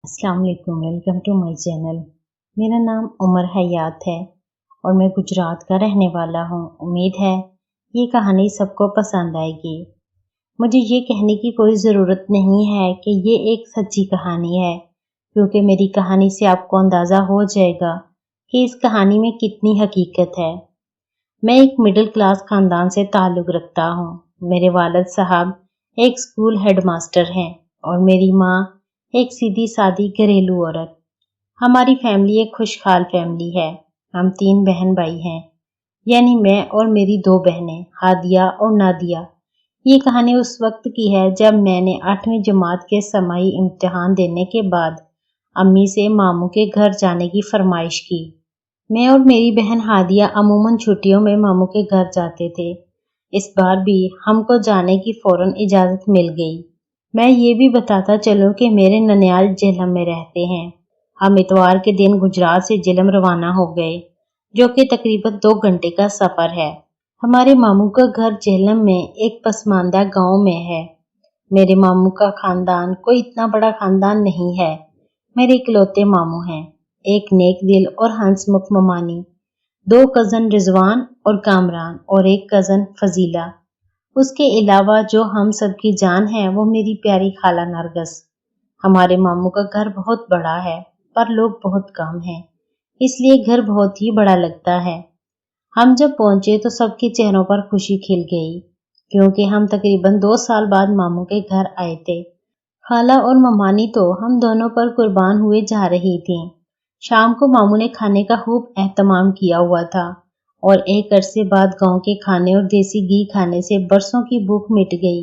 अस्सलाम वालेकुम, welcome to my channel. मेरा नाम उमर हयात है और मैं गुजरात का रहने वाला हूँ। उम्मीद है ये कहानी सबको पसंद आएगी। मुझे ये कहने की कोई ज़रूरत नहीं है कि ये एक सच्ची कहानी है, क्योंकि मेरी कहानी से आपको अंदाज़ा हो जाएगा कि इस कहानी में कितनी हकीकत है। मैं एक मिडिल क्लास ख़ानदान से ताल्लुक़ रखता हूँ। मेरे वालिद साहब एक स्कूल हेडमास्टर हैं और मेरी माँ एक सीधी सादी घरेलू औरत। हमारी फैमिली एक खुशहाल फैमिली है। हम 3 बहन भाई हैं, यानी मैं और मेरी 2 बहनें हादिया और नादिया। ये कहानी उस वक्त की है जब मैंने 8वीं जमात के समाई इम्तिहान देने के बाद अम्मी से मामू के घर जाने की फरमाइश की। मैं और मेरी बहन हादिया अमूमन छुट्टियों में मामू के घर जाते थे। इस बार भी हमको जाने की फौरन इजाज़त मिल गई। मैं ये भी बताता चलूं कि मेरे ननियाल झेलम में रहते हैं। हम इतवार के दिन गुजरात से झेलम रवाना हो गए, जो कि तकरीबन 2 घंटे का सफ़र है। हमारे मामू का घर झेलम में एक पसमानदा गांव में है। मेरे मामू का खानदान कोई इतना बड़ा खानदान नहीं है। मेरे इकलौते मामू हैं, एक नेक दिल और हंसमुख ममानी, 2 कज़न रिजवान और कामरान और एक कज़न फजीला। उसके अलावा जो हम सबकी जान है वो मेरी प्यारी खाला नरगस। हमारे मामू का घर बहुत बड़ा है, पर लोग बहुत कम हैं, इसलिए घर बहुत ही बड़ा लगता है। हम जब पहुंचे तो सबके चेहरों पर खुशी खिल गई, क्योंकि हम तकरीबन 2 साल बाद मामू के घर आए थे। खाला और ममानी तो हम दोनों पर कुर्बान हुए जा रही थीं। शाम को मामू ने खाने का खूब एहतमाम किया हुआ था और एक अरसे बाद गांव के खाने और देसी घी खाने से बरसों की भूख मिट गई।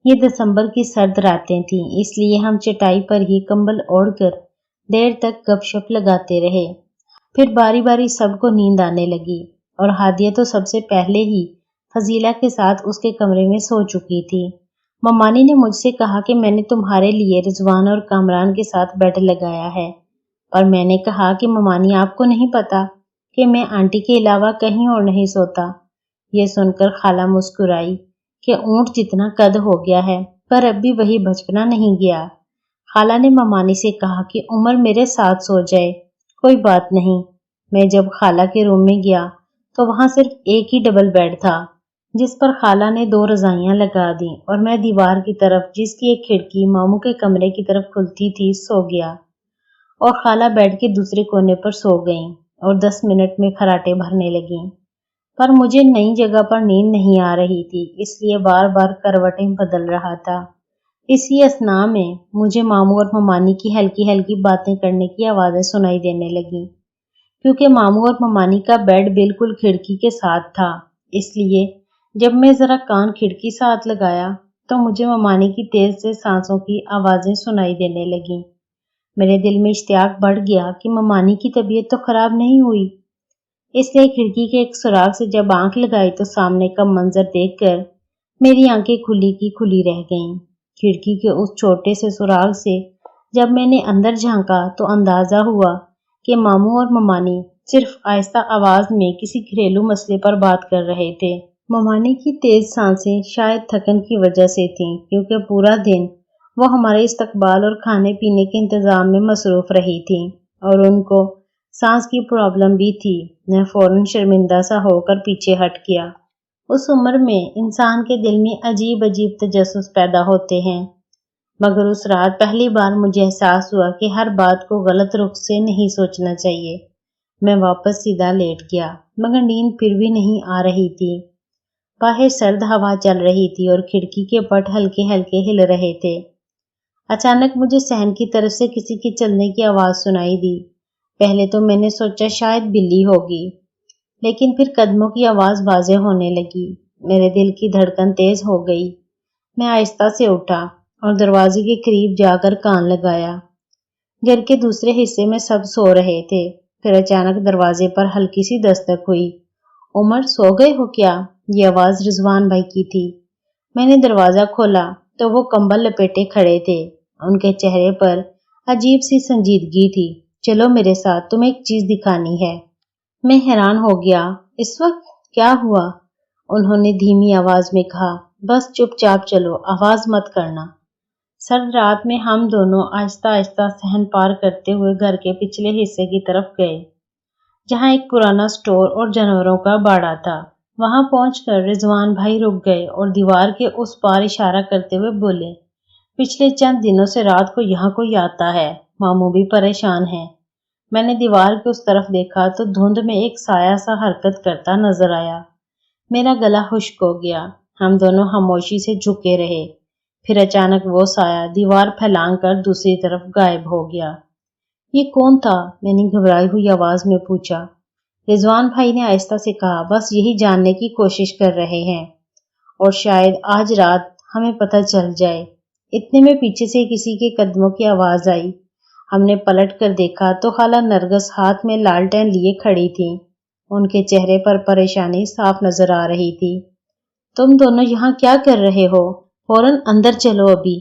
ये दिसंबर की सर्द रातें थीं, इसलिए हम चटाई पर ही कंबल ओढ़कर देर तक गपशप लगाते रहे। फिर बारी बारी सबको नींद आने लगी और हादिया तो सबसे पहले ही फजीला के साथ उसके कमरे में सो चुकी थी। ममानी ने मुझसे कहा कि मैंने तुम्हारे लिए रिजवान और कामरान के साथ बेड लगाया है, और मैंने कहा कि ममानी आपको नहीं पता कि मैं आंटी के अलावा कहीं और नहीं सोता। ये सुनकर खाला मुस्कुराई कि ऊंट जितना कद हो गया है, पर अब भी वही बचपना नहीं गया। खाला ने ममानी से कहा कि उमर मेरे साथ सो जाए। कोई बात नहीं। मैं जब खाला के रूम में गया तो वहां सिर्फ एक ही डबल बेड था, जिस पर खाला ने 2 रजाइयां लगा दी और मैं दीवार की तरफ, जिसकी एक खिड़की मामू के कमरे की तरफ खुलती थी, सो गया और खाला बेड के दूसरे कोने पर सो गईं और 10 मिनट में खराटे भरने लगीं। पर मुझे नई जगह पर नींद नहीं आ रही थी, इसलिए बार बार करवटें बदल रहा था। इसी असना में मुझे मामू और ममानी की हल्की हल्की बातें करने की आवाज़ें सुनाई देने लगीं। क्योंकि मामू और ममानी का बेड बिल्कुल खिड़की के साथ था, इसलिए जब मैं ज़रा कान खिड़की से हाथ लगाया तो मुझे ममानी की तेज से सांसों की आवाज़ें सुनाई देने लगीं। मेरे दिल में इश्तियाक बढ़ गया कि ममानी की तबीयत तो खराब नहीं हुई, इसलिए खिड़की के एक सुराग से जब आंख लगाई तो सामने का मंजर देखकर मेरी आंखें खुली की खुली रह गईं। खिड़की के उस छोटे से सुराग से जब मैंने अंदर झांका तो अंदाजा हुआ कि मामू और ममानी सिर्फ आहिस्ता आवाज में किसी घरेलू मसले पर बात कर रहे थे। ममानी की तेज सांसें शायद थकन की वजह से थीं, क्योंकि पूरा दिन वो हमारे इस्तकबाल और खाने पीने के इंतजाम में मसरूफ रही थी और उनको सांस की प्रॉब्लम भी थी। मैं फौरन शर्मिंदा सा होकर पीछे हट गया। उस उम्र में इंसान के दिल में अजीब अजीब तजस्सुस पैदा होते हैं, मगर उस रात पहली बार मुझे एहसास हुआ कि हर बात को गलत रुख से नहीं सोचना चाहिए। मैं वापस सीधा लेट गया, मगर नींद फिर भी नहीं आ रही थी। बाहर सर्द हवा चल रही थी और खिड़की के पट हल्के हल्के हिल रहे थे। अचानक मुझे सहन की तरफ से किसी के चलने की आवाज सुनाई दी। पहले तो मैंने सोचा शायद बिल्ली होगी, लेकिन फिर कदमों की आवाज वाज़ेह होने लगी। मेरे दिल की धड़कन तेज हो गई। मैं आहिस्ता से उठा और दरवाजे के करीब जाकर कान लगाया। घर के दूसरे हिस्से में सब सो रहे थे। फिर अचानक दरवाजे पर हल्की सी दस्तक हुई। उमर, सो गए हो क्या? ये आवाज रिजवान भाई की थी। मैंने दरवाजा खोला तो वो कंबल लपेटे खड़े थे। उनके चेहरे पर अजीब सी संजीदगी थी। चलो मेरे साथ, तुम्हें एक चीज दिखानी है। मैं हैरान हो गया। इस वक्त? क्या हुआ? उन्होंने धीमी आवाज में कहा। बस चुपचाप चलो, आवाज मत करना। سرد رات میں ہم دونوں آہستہ آہستہ صحن پار کرتے ہوئے گھر کے پچھلے حصے کی طرف گئے، جہاں ایک پرانا سٹور اور جانوروں کا باڑا تھا۔ وہاں پہنچ کر رضوان بھائی رک گئے اور دیوار کے اس پار اشارہ کرتے ہوئے بولے، پچھلے چند دنوں سے رات کو یہاں کوئی آتا ہے، ماموں بھی پریشان ہیں۔ میں نے دیوار کے اس طرف دیکھا تو دھند میں ایک سایہ سا حرکت کرتا نظر آیا۔ میرا گلا خشک ہو گیا۔ ہم دونوں خاموشی سے جھکے رہے، پھر اچانک وہ سایہ دیوار پھیلانگ کر دوسری طرف غائب ہو گیا۔ یہ کون تھا؟ میں نے گھبرائی ہوئی آواز میں پوچھا۔ رضوان بھائی نے آہستہ سے کہا، بس یہی جاننے کی کوشش کر رہے ہیں اور شاید آج رات ہمیں پتہ چل جائے۔ اتنے میں پیچھے سے کسی کے قدموں کی آواز آئی۔ ہم نے پلٹ کر دیکھا تو خالہ نرگس ہاتھ میں لالٹین لیے کھڑی تھیں۔ ان کے چہرے پر پریشانی صاف نظر آ رہی تھی۔ تم دونوں یہاں کیا کر رہے ہو؟ فوراً اندر چلو ابھی،